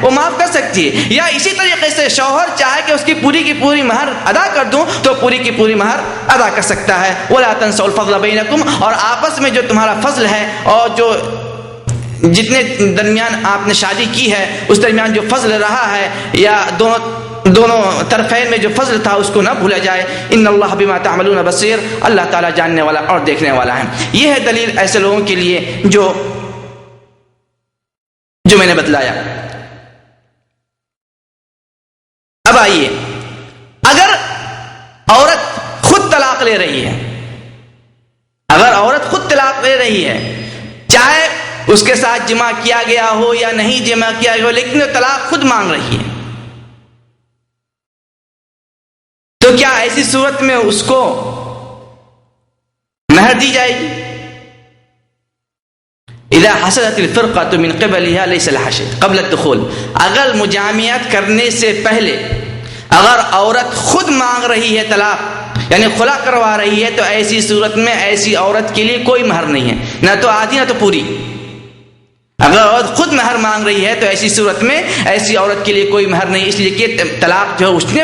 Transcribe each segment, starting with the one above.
وہ معاف کر سکتی ہے. یا اسی طریقے سے شوہر چاہے کہ اس کی پوری مہر ادا کر دوں تو پوری مہر ادا کر سکتا ہے. وَلَا تَنْسَوْا الْفَضْلَ بَيْنَكُمْ، اور آپس میں جو تمہارا فضل ہے اور جو جتنے درمیان آپ نے شادی کی ہے اس درمیان جو فضل رہا ہے یا دونوں طرفین میں جو فضل تھا اس کو نہ بھولا جائے. ان اللہ بما تعملون بصیر، اللہ تعالیٰ جاننے والا اور دیکھنے والا ہے. یہ ہے دلیل ایسے لوگوں کے لیے جو میں نے بتلایا. اب آئیے، اگر عورت خود طلاق لے رہی ہے، اگر عورت خود طلاق لے رہی ہے، چاہے اس کے ساتھ جمع کیا گیا ہو یا نہیں جمع کیا گیا ہو، لیکن وہ طلاق خود مانگ رہی ہے، تو کیا ایسی صورت میں اس کو مہر دی جائے گی؟ اذا حصلت الفرقة من قبلها ليس لها شيء قبل الدخول، اگر مجامعت کرنے سے پہلے اگر عورت خود مانگ رہی ہے طلاق یعنی خلا کروا رہی ہے، تو ایسی صورت میں ایسی عورت کے لیے کوئی مہر نہیں ہے، نہ تو آدھی نہ تو پوری. اگر عورت خود مہر مانگ رہی ہے تو ایسی صورت میں ایسی عورت کے لیے کوئی مہر نہیں، اس لیے کہ طلاق جو اس نے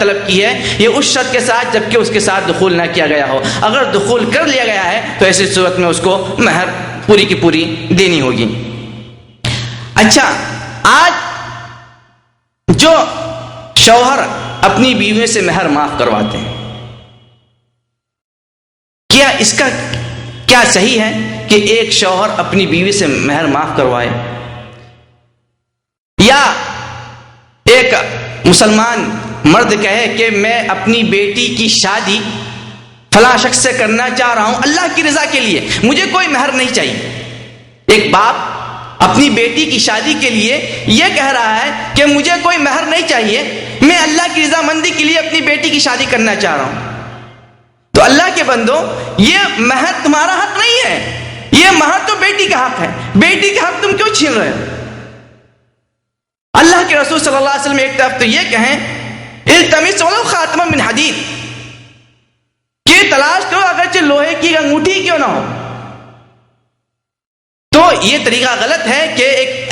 طلب کی ہے یہ اس شرط کے ساتھ جبکہ اس کے ساتھ دخول نہ کیا گیا ہو. اگر دخول کر لیا گیا ہے تو ایسی صورت میں اس کو مہر پوری کی پوری دینی ہوگی. اچھا، آج جو شوہر اپنی بیوی سے مہر معاف کرواتے ہیں، کیا اس کا کیا صحیح ہے کہ ایک شوہر اپنی بیوی سے مہر معاف کروائے؟ یا ایک مسلمان مرد کہے کہ میں اپنی بیٹی کی شادی فلاں شخص سے کرنا چاہ رہا ہوں اللہ کی رضا کے لیے، مجھے کوئی مہر نہیں چاہیے. ایک باپ اپنی بیٹی کی شادی کے لیے یہ کہہ رہا ہے کہ مجھے کوئی مہر نہیں چاہیے، میں اللہ کی رضامندی کے لیے اپنی بیٹی کی شادی کرنا چاہ رہا ہوں. تو اللہ کے بندو، یہ مہر تمہارا حق نہیں ہے، یہ مہر تو بیٹی کا حق ہے. بیٹی کا حق تم کیوں چھین رہے ہو؟ اللہ کے رسول صلی اللہ علیہ وسلم ایک طرف تو یہ کہیں التمس ولو خاتما من حدید، کہ تلاش کرو اگرچہ لوہے کی انگوٹھی کیوں نہ ہو. تو یہ طریقہ غلط ہے کہ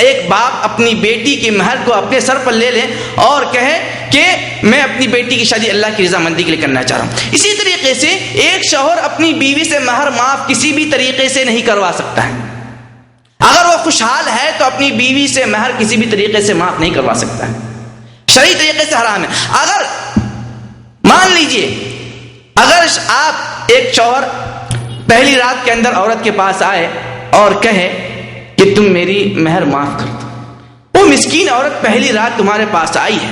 ایک باپ اپنی بیٹی کی مہر کو اپنے سر پر لے لے اور کہے کہ میں اپنی بیٹی کی شادی اللہ کی رضامندی کے لیے کرنا چاہ رہا ہوں. اسی طریقے سے ایک شوہر اپنی بیوی سے مہر معاف کسی بھی طریقے سے نہیں کروا سکتا ہے. اگر وہ خوشحال ہے تو اپنی بیوی سے مہر کسی بھی طریقے سے معاف نہیں کروا سکتا ہے، شرعی طریقے سے حرام ہے. اگر مان لیجئے اگر آپ ایک شوہر پہلی رات کے اندر عورت کے پاس آئے اور کہے کہ تم میری مہر معاف کر دو، وہ مسکین عورت پہلی رات تمہارے پاس آئی ہے،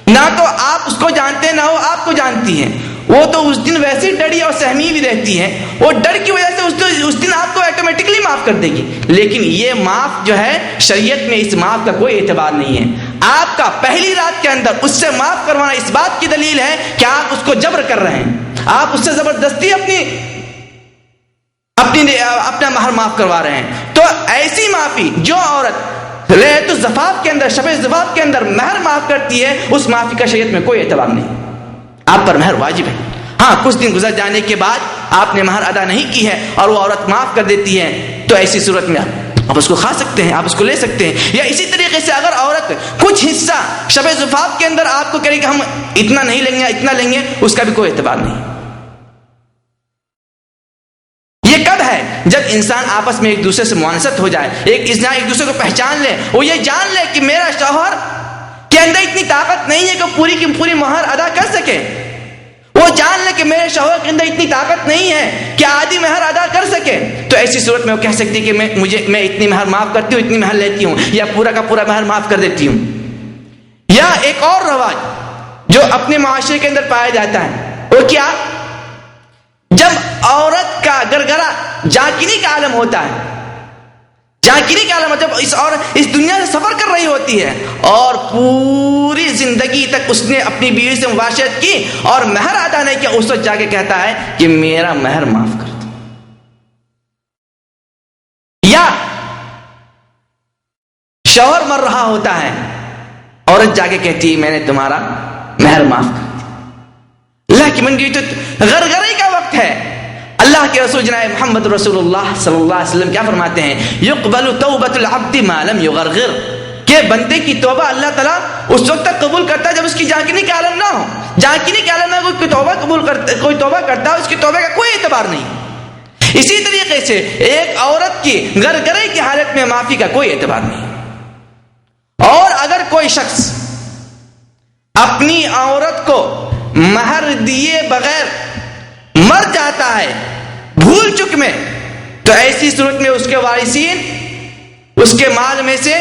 نہ تو آپ اس کو جانتے نہ وہ آپ کو جانتی ہیں، وہ تو اس دن ویسے ڈری اور سہمی بھی رہتی ہے، وہ ڈر کی وجہ سے اس دن آپ کو آٹومیٹکلی معاف کر دے گی. لیکن یہ معاف جو ہے شریعت میں اس معاف کا کوئی اعتبار نہیں ہے. آپ کا پہلی رات کے اندر اس سے معاف کروانا اس بات کی دلیل ہے کہ آپ اس کو جبر کر رہے ہیں، آپ اس سے زبردستی اپنا مہر معاف کروا رہے ہیں. تو ایسی معافی جو عورت لیلۃ الزفاف کے اندر، شب زفاف کے اندر مہر معاف کرتی ہے، اس معافی کا شریعت میں کوئی اعتبار نہیں. آپ پر مہر واجب ہے. ہاں، کچھ دن گزر جانے کے بعد آپ نے مہر ادا نہیں کی ہے اور وہ عورت معاف کر دیتی ہے، تو ایسی صورت میں آپ اس کو کھا سکتے ہیں، آپ اس کو لے سکتے ہیں. یا اسی طریقے سے اگر عورت کچھ حصہ شب زفاف کے اندر آپ کو کہے کہ ہم اتنا نہیں لیں گے اتنا لیں گے، اس کا بھی کوئی اعتبار نہیں. یہ کب ہے؟ جب انسان آپس میں ایک دوسرے سے معانست ہو جائے، ایک دوسرے کو پہچان لے، وہ یہ جان لے کہ میرا شوہر کے اندر اتنی طاقت نہیں ہے کہ پوری کی پوری مہر ادا کر سکے، وہ جان لے کہ میرے شوہر کے اندر اتنی طاقت نہیں ہے کہ آدھی مہر ادا کر سکے. تو ایسی صورت میں وہ کہہ سکتی کہ میں اتنی مہر معاف کرتی ہوں، اتنی مہر لیتی ہوں، یا پورا کا پورا مہر معاف کر دیتی ہوں. یا ایک اور رواج جو اپنے معاشرے کے اندر پایا جاتا ہے، وہ کیا؟ جب عورت کا گرگرا جاکری کا عالم ہوتا ہے، جاکری کا عالم، جب اس دنیا سے سفر کر رہی ہوتی ہے اور پوری زندگی تک اس نے اپنی بیوی سے مباشرت کی اور مہر ادا نہیں کیا، اس وقت جا کے کہتا ہے کہ میرا مہر معاف کر دو. یا شوہر مر رہا ہوتا ہے، عورت جا کے کہتی ہے میں نے تمہارا مہر معاف کر دیا. اللہ کی منگی تو غرغرے کا وقت ہے. اللہ کے رسول جناب محمد رسول اللہ صلی اللہ علیہ وسلم کیا فرماتے ہیں؟ یقبل توبۃ العبد ما لم یغرغر. کہ بندے کی توبہ اللہ تعالیٰ اس وقت تک قبول کرتا ہے جب اس کی جانکنی کا عالم نہ ہو. جانکنی کے عالم میں کوئی توبہ قبول کرتا، کوئی توبہ کرتا ہے، اس کی توبہ کا کوئی اعتبار نہیں. اسی طریقے سے ایک عورت کی غرغرے کی حالت میں معافی کا کوئی اعتبار نہیں. اور اگر کوئی شخص اپنی عورت کو مہر دیے بغیر مر جاتا ہے بھول چک میں، تو ایسی صورت میں اس کے وارثین اس کے مال میں سے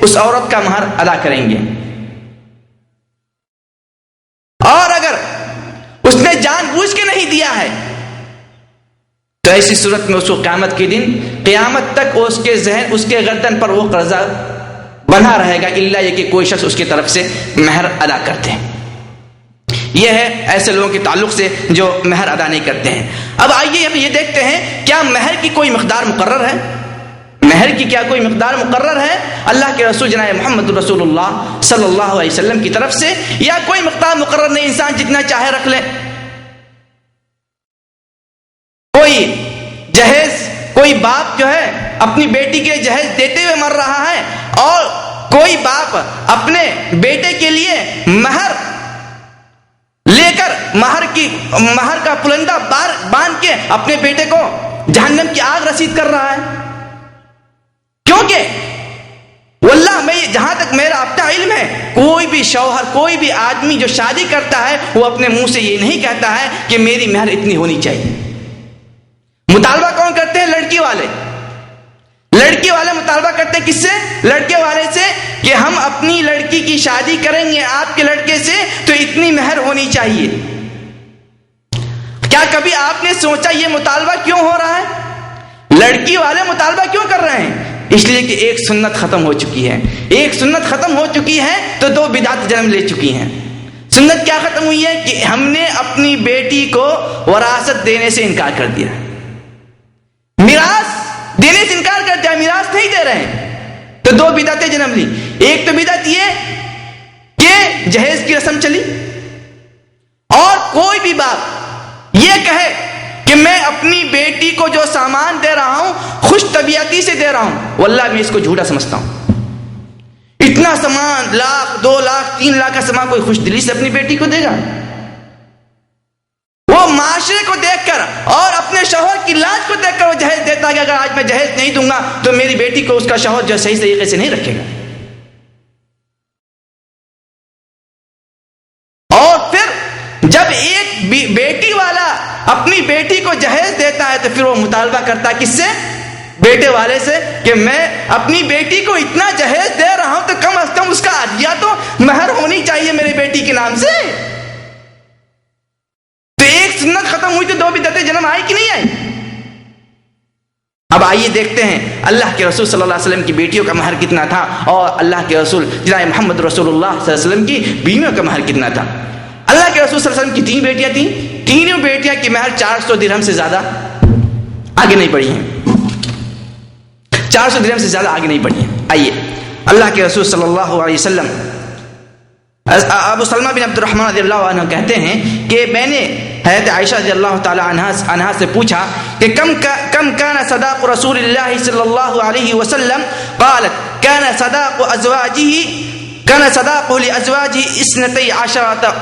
اس عورت کا مہر ادا کریں گے. اور اگر اس نے جان بوجھ کے نہیں دیا ہے تو ایسی صورت میں اس کو قیامت کے دن، قیامت تک اس کے ذہن، اس کے گردن پر وہ قرضہ بنا رہے گا، الا یہ کہ کوئی شخص اس کی طرف سے مہر ادا کرتے ہیں. یہ ہے ایسے لوگوں کے تعلق سے جو مہر ادا نہیں کرتے ہیں. اب آئیے ہم یہ دیکھتے ہیں کیا مہر کی کوئی مقدار مقرر ہے؟ مہر کی کیا کوئی مقدار مقرر ہے اللہ کے رسول جناب محمد رسول اللہ صلی اللہ علیہ وسلم کی طرف سے، یا کوئی مقدار مقرر نہیں، انسان جتنا چاہے رکھ لے؟ کوئی جہیز، کوئی باپ جو ہے اپنی بیٹی کے جہیز دیتے ہوئے مر رہا ہے، اور کوئی باپ اپنے بیٹے کے لیے مہر لے کر مہر کا پلندہ باندھ کے اپنے بیٹے کو جہنم کی آگ رسید کر رہا ہے. کیونکہ واللہ میں جہاں تک میرا اپنا علم ہے، کوئی بھی شوہر، کوئی بھی آدمی جو شادی کرتا ہے وہ اپنے منہ سے یہ نہیں کہتا ہے کہ میری مہر اتنی ہونی چاہیے. مطالبہ کون کرتے ہیں؟ لڑکی والے. لڑکی والے مطالبہ کرتے ہیں کس سے؟ لڑکے والے سے، کہ ہم اپنی لڑکی کی شادی کریں گے آپ کے لڑکے سے تو اتنی مہر ہونی چاہیے. کیا کبھی آپ نے سوچا یہ مطالبہ کیوں ہو رہا ہے؟ لڑکی والے مطالبہ کیوں کر رہے ہیں؟ اس لیے کہ ایک سنت ختم ہو چکی ہے. ایک سنت ختم ہو چکی ہے تو دو بدعت جنم لے چکی ہیں. سنت کیا ختم ہوئی ہے؟ کہ ہم نے اپنی بیٹی کو وراثت دینے سے انکار کر دیا، میراث دینے سے انکار کر دیا، میراث نہیں دے رہے ہیں. تو دو بدعتیں جنم لی. ایک تو بدعت یہ کہ جہیز کی رسم چلی، اور کوئی بھی باپ یہ کہے کہ میں اپنی بیٹی کو جو سامان دے رہا ہوں خوش طبیعتی سے دے رہا ہوں، واللہ میں اس کو جھوٹا سمجھتا ہوں. اتنا سامان، لاکھ، 2 لاکھ، 3 لاکھ کا سامان کوئی خوش دلی سے اپنی بیٹی کو دے گا؟ وہ معاشرے کو دیکھ کر اور اپنے شوہر کی لاج کو دیکھ کر وہ جہیز دیتا ہے کہ اگر آج میں جہیز نہیں دوں گا تو میری بیٹی کو اس کا شوہر جو صحیح طریقے سے نہیں رکھے گا. اور پھر جب ایک بیٹی والا اپنی بیٹی کو جہیز دیتا ہے تو پھر وہ مطالبہ کرتا ہے کس سے؟ بیٹے والے سے، کہ میں اپنی بیٹی کو اتنا جہیز دے رہا ہوں تو کم از کم اس کا عدیہ تو مہر ہونی چاہیے میری بیٹی کے نام سے. تو ایک سنت ختم ہوئی تو دو بدعتیں جنم آئی کہ نہیں آئی؟ اب آئیے دیکھتے ہیں اللہ کے رسول صلی اللہ علیہ وسلم کی بیٹیوں کا مہر کتنا تھا، اور اللہ کے رسول جناب محمد رسول اللہ صلی اللہ علیہ وسلم کی بیویوں کا مہر کتنا تھا. اللہ کے رسول صلی اللہ علیہ وسلم کی 3 بیٹیاں تھیں، تینوں بیٹیاں کی مہر 400 درہم سے زیادہ آگے نہیں بڑھی ہیں. 400 درہم سے زیادہ آگے نہیں بڑھی ہیں. آئیے اللہ کے رسول صلی اللہ علیہ وسلم، ابو سلمہ بن عبد الرحمن رضی اللہ عنہ کہتے ہیں کہ میں نے حضرت عائشہ رضی اللہ تعالی عنہا سے پوچھا کہ کم کان صداق رسول اللہ صلی اللہ علیہ وسلم؟ قالت کان صداق لازواجه 12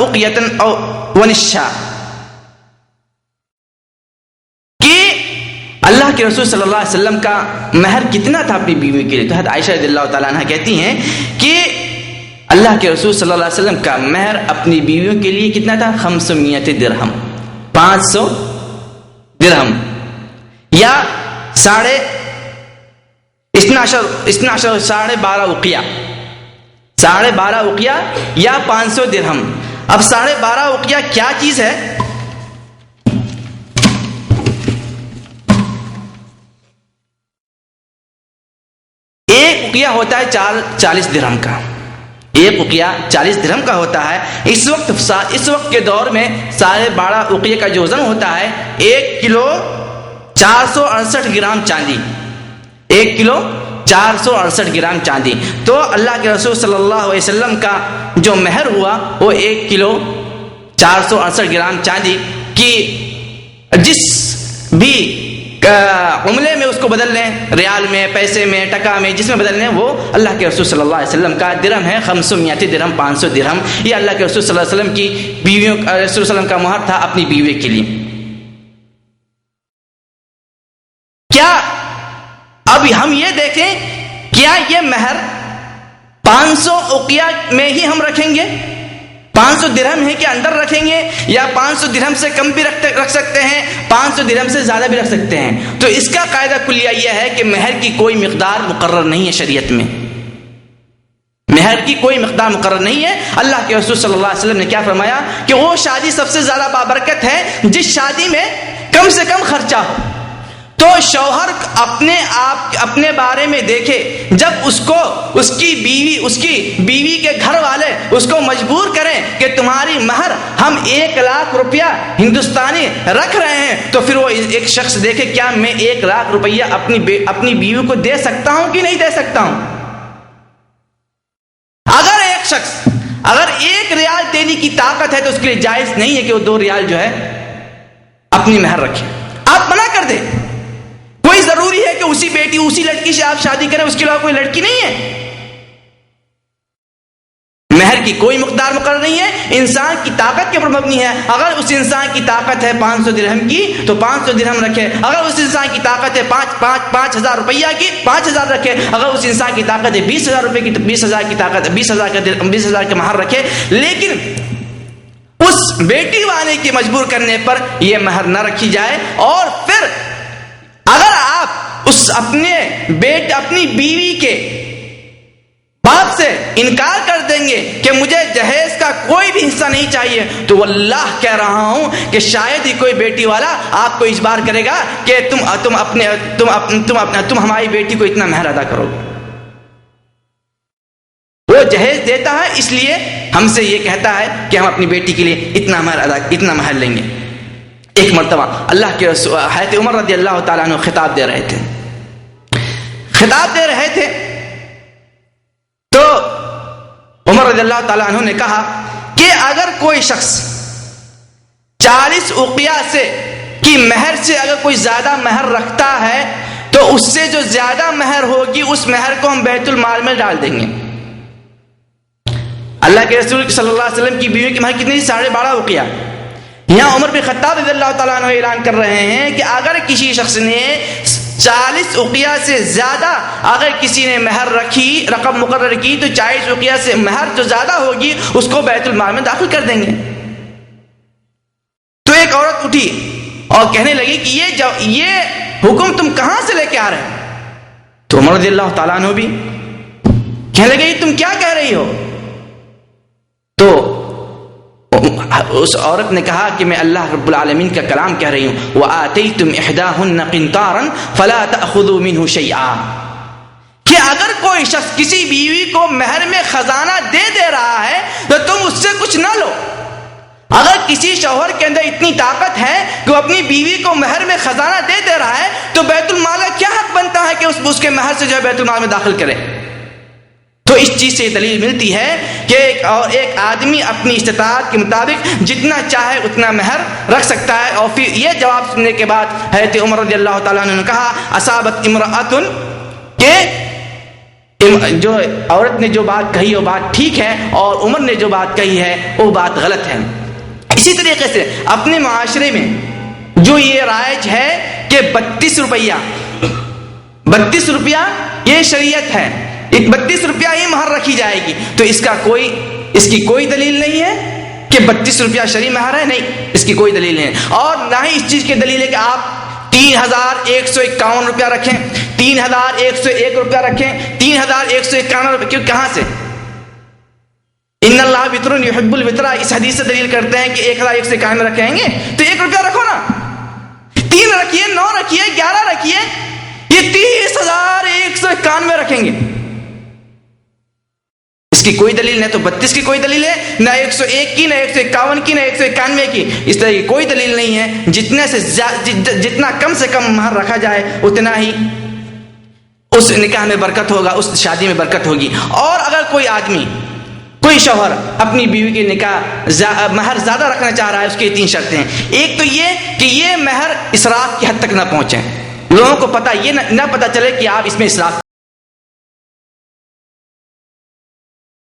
اقیۃ او ونشا. کہ اللہ کے رسول صلی اللہ علیہ وسلم کا مہر کتنا تھا اپنی بیوی کے لیے؟ تو حضرت عائشہ رضی اللہ تعالی عنہا کہتی ہیں کہ اللہ کے رسول صلی اللہ علیہ وسلم کا مہر اپنی بیویوں کے لیے کتنا تھا؟ 500 درہم، 500 درہم، یا 12.5 اقیہ، 12.5 اقیہ یا 500 درہم. اب 12.5 اقیہ کیا چیز ہے؟ ایک اقیہ ہوتا ہے 40 درہم کا، ایک اقیہ 40 درہم کا ہوتا ہے. اس وقت کے دور میں 12.5 اقیہ کا جو وزن ہوتا ہے 1 کلو 468 گرام چاندی، 1 کلو 468 گرام چاندی. تو اللہ کے رسول صلی اللہ علیہ وسلم کا جو مہر ہوا وہ 1 کلو 468 گرام چاندی کی. جس بھی عملے میں اس کو بدل لیں، ریال میں، پیسے میں، ٹکا میں، جس میں بدل لیں، وہ اللہ کے رسول صلی اللہ علیہ وسلم کا درہم ہے، 500 درہم، 500 درہم. یہ اللہ کے رسول صلی اللہ علیہ وسلم کی بیویوں، رسول صلی اللہ علیہ وسلم کا مہر تھا اپنی بیوی کے لیے. کیا اب ہم یہ دیکھیں، کیا یہ مہر 500 اوقیہ میں ہی ہم رکھیں گے؟ 500 درہم ہے کہ اندر رکھیں گے، یا 500 درہم سے کم بھی رکھ سکتے ہیں، 500 درہم سے زیادہ بھی رکھ سکتے ہیں؟ تو اس کا قاعدہ کلیہ یہ ہے کہ مہر کی کوئی مقدار مقرر نہیں ہے شریعت میں. مہر کی کوئی مقدار مقرر نہیں ہے. اللہ کے رسول صلی اللہ علیہ وسلم نے کیا فرمایا کہ وہ شادی سب سے زیادہ بابرکت ہے جس شادی میں کم سے کم خرچہ ہو. تو شوہر اپنے بارے میں دیکھے، جب اس کی بیوی کے گھر والے اس کو مجبور کریں کہ تمہاری مہر ہم 1,00,000 روپیہ ہندوستانی رکھ رہے ہیں، تو پھر وہ ایک شخص دیکھے کیا میں 1,00,000 روپیہ اپنی بیوی کو دے سکتا ہوں کہ نہیں دے سکتا ہوں. اگر ایک شخص 1 ریال دینے کی طاقت ہے تو اس کے لیے جائز نہیں ہے کہ وہ 2 ریال جو ہے اپنی مہر رکھے. آپ منع کر دیں. کوئی ضروری ہے کہ اسی لڑکی سے آپ شادی کریں، اس کے علاوہ کوئی لڑکی نہیں ہے؟ مہر کی کوئی مقدار مقرر نہیں ہے، انسان کی طاقت کے اوپر مبنی ہے. اگر اس انسان کی طاقت ہے 500 درہم کی تو 500 درہم رکھے. اگر اس انسان کی طاقت ہے 5,000 روپیہ کی، 5,000 رکھے. اگر اس انسان کی طاقت ہے 20,000 روپے کی تو 20,000 کی طاقت، 20,000 کا مہر رکھے. لیکن اس بیٹی والے کی مجبور کرنے پر یہ مہر نہ رکھی جائے. اور پھر اگر آپ اپنی بیوی کے باپ سے انکار کر دیں گے کہ مجھے جہیز کا کوئی بھی حصہ نہیں چاہیے، تو واللہ کہہ رہا ہوں کہ شاید ہی کوئی بیٹی والا آپ کو اجبار کرے گا کہ تم ہماری بیٹی کو اتنا مہر ادا کرو. وہ جہیز دیتا ہے اس لیے ہم سے یہ کہتا ہے کہ ہم اپنی بیٹی کے لیے اتنا مہر لیں گے. ایک مرتبہ اللہ کے رسول حضرت عمر رضی اللہ تعالیٰ عنہ خطاب دے رہے تھے تو عمر رضی اللہ تعالیٰ عنہ نے کہا کہ اگر کوئی شخص 40 اوقیہ سے کی مہر سے اگر کوئی زیادہ مہر رکھتا ہے تو اس سے جو زیادہ مہر ہوگی اس مہر کو ہم بیت المال میں ڈال دیں گے. اللہ کے رسول صلی اللہ علیہ وسلم کی بیوی کی مہر کتنی؟ 12.5 اوقیہ. یہاں عمر بن خطاب رضی اللہ تعالیٰ عنہ اعلان کر رہے ہیں کہ اگر کسی شخص نے 40 اوقیہ سے زیادہ اگر کسی نے مہر رکھی، رقم مقرر کی، تو 40 اوقیہ سے مہر جو زیادہ ہوگی اس کو بیت المال میں داخل کر دیں گے. تو ایک عورت اٹھی اور کہنے لگی کہ یہ حکم تم کہاں سے لے کے آ رہے ہیں؟ تو عمر رضی اللہ تعالیٰ عنہ بھی کہنے لگے تم کیا کہہ رہی ہو؟ تو اس عورت نے کہا کہ میں اللہ رب العالمین کا کلام کہہ رہی ہوں، وَآتَيْتُمْ إِحْدَاهُنَّ قِنْطَارًا فَلَا تَأْخُذُوا مِنْهُ شَيْئًا. کہ اگر کوئی شخص کسی بیوی کو مہر میں خزانہ دے رہا ہے تو تم اس سے کچھ نہ لو. اگر کسی شوہر کے اندر اتنی طاقت ہے کہ وہ اپنی بیوی کو مہر میں خزانہ دے رہا ہے تو بیت المال کا کیا حق بنتا ہے کہ اس کے مہر سے جو ہے بیت المال میں داخل کرے؟ تو اس چیز سے دلیل ملتی ہے کہ ایک آدمی اپنی استطاعت کے مطابق جتنا چاہے اتنا مہر رکھ سکتا ہے. اور پھر یہ جواب سننے کے بعد حضرت عمر رضی اللہ تعالیٰ عنہ نے کہا اصابت امرأۃ، کہ جو عورت نے جو بات کہی وہ بات ٹھیک ہے اور عمر نے جو بات کہی ہے وہ بات غلط ہے. اسی طریقے سے اپنے معاشرے میں جو یہ رائج ہے کہ 32 روپیہ یہ شریعت ہے، 32 روپیہ ہی مہر رکھی جائے گی، تو اس کی کوئی دلیل نہیں ہے کہ 32 روپیہ شرعی مہر ہے. نہیں، اس کی کوئی دلیل نہیں ہے. اور نہ ہی اس چیز کی دلیل ہے کہ آپ 3,151 روپیہ رکھیں، 3,101 روپیہ رکھیں، 3,151 روپیہ. کیوں؟ کہاں سے؟ ان اللہ وطر یحب الوطر، اس حدیث سے دلیل کرتے ہیں کہ 1,151 رکھیں گے تو 1 روپیہ رکھو نا، 3 رکھیے، 9 رکھیے، 11 رکھیے، یہ 30,191 رکھیں گے. اس کی کوئی دلیل نہیں. تو 32 کی کوئی دلیل ہے نہ، 101 کی، نہ 151 کی، نہ 191 کی. اس طرح کی کوئی دلیل نہیں ہے. جتنا کم سے کم مہر رکھا جائے اتنا ہی اس نکاح میں برکت ہوگا، اس شادی میں برکت ہوگی. اور اگر کوئی شوہر اپنی بیوی کے نکاح مہر زیادہ رکھنا چاہ رہا ہے، اس کی 3 شرطیں ہیں. ایک تو یہ کہ یہ مہر اسراف کی حد تک نہ پہنچے. لوگوں کو پتہ یہ نہ پتہ چلے کہ آپ اس میں اسراف